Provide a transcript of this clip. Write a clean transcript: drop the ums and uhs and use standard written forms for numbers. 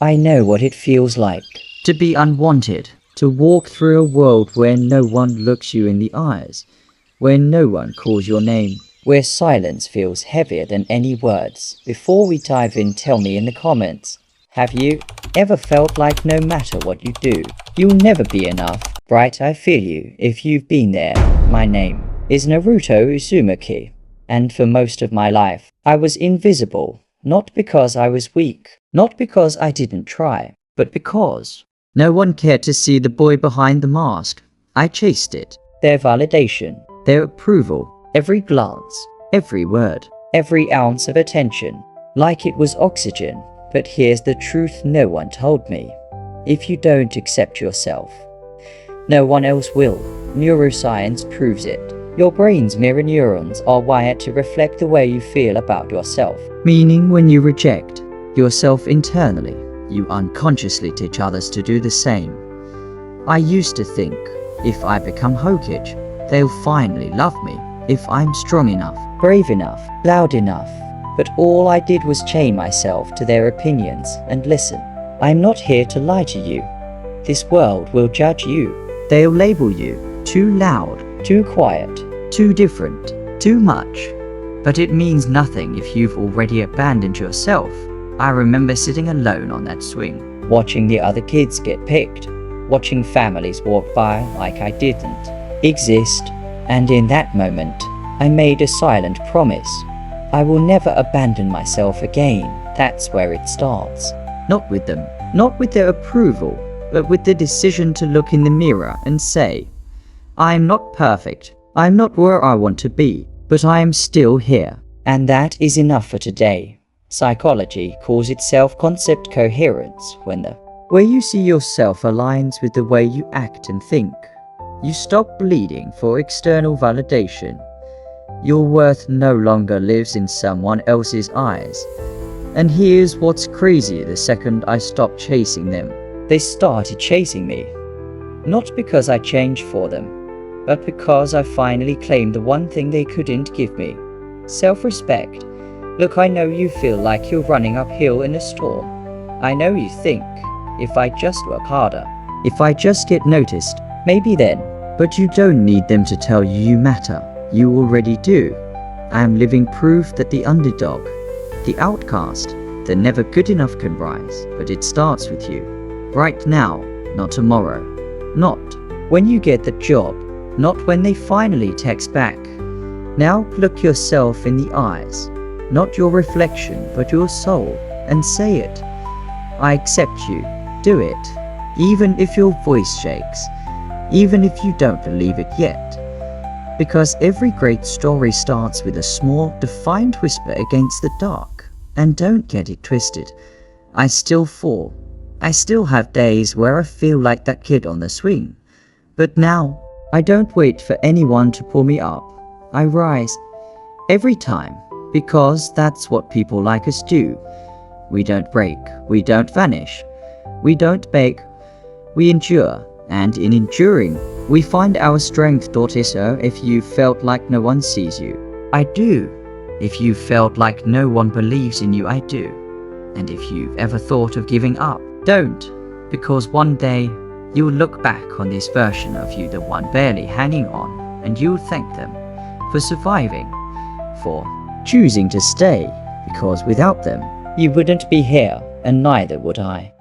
I know what it feels like to be unwanted, to walk through a world where no one looks you in the eyes, where no one calls your name, where silence feels heavier than any words. Before we dive in, tell me in the comments, have you ever felt like no matter what you do, you'll never be enough? Right, I feel you if you've been there. My name is Naruto Uzumaki, and for most of my life, I was invisible, not because I was weak, not because I didn't try, but because no one cared to see the boy behind the mask. I chased it, their validation, their approval, every glance, every word, every ounce of attention, like it was oxygen. But here's the truth no one told me. If you don't accept yourself, no one else will. Neuroscience proves it. Your brain's mirror neurons are wired to reflect the way you feel about yourself. Meaning when you reject yourself internally, you unconsciously teach others to do the same. I used to think, if I become hawkish, they'll finally love me. If I'm strong enough, brave enough, loud enough. But all I did was chain myself to their opinions. And listen, I'm not here to lie to you. This world will judge you. They'll label you too loud, too quiet, too different, too much. But it means nothing if you've already abandoned yourself. I remember sitting alone on that swing, watching the other kids get picked, watching families walk by like I didn't exist. And in that moment, I made a silent promise. I will never abandon myself again. That's where it starts. Not with them, not with their approval, but with the decision to look in the mirror and say, I'm not perfect, I'm not where I want to be, but I am still here. And that is enough for today. Psychology calls it self-concept coherence, when the way you see yourself aligns with the way you act and think. You stop bleeding for external validation. Your worth no longer lives in someone else's eyes. And here's what's crazy: the second I stopped chasing them, they started chasing me. Not because I changed for them, but because I finally claimed the one thing they couldn't give me: self-respect. Look, I know you feel like you're running uphill in a storm. I know you think, if I just work harder, if I just get noticed, maybe then. But you don't need them to tell you you matter. You already do. I am living proof that the underdog, the outcast, the never good enough can rise, but it starts with you. Right now, not tomorrow. Not when you get the job, not when they finally text back. Now look yourself in the eyes, not your reflection, but your soul, and say it. I accept you. Do it. Even if your voice shakes, even if you don't believe it yet. Because every great story starts with a small, defiant whisper against the dark. And don't get it twisted. I still fall. I still have days where I feel like that kid on the swing. But now, I don't wait for anyone to pull me up. I rise. Every time. Because that's what people like us do. We don't break. We don't vanish. We don't beg. We endure. And in enduring, we find our strength. So if you felt like no one sees you, I do. If you felt like no one believes in you, I do. And if you've ever thought of giving up, don't. Because one day, you'll look back on this version of you, the one barely hanging on, and you'll thank them for surviving, for choosing to stay, because without them, you wouldn't be here, and neither would I.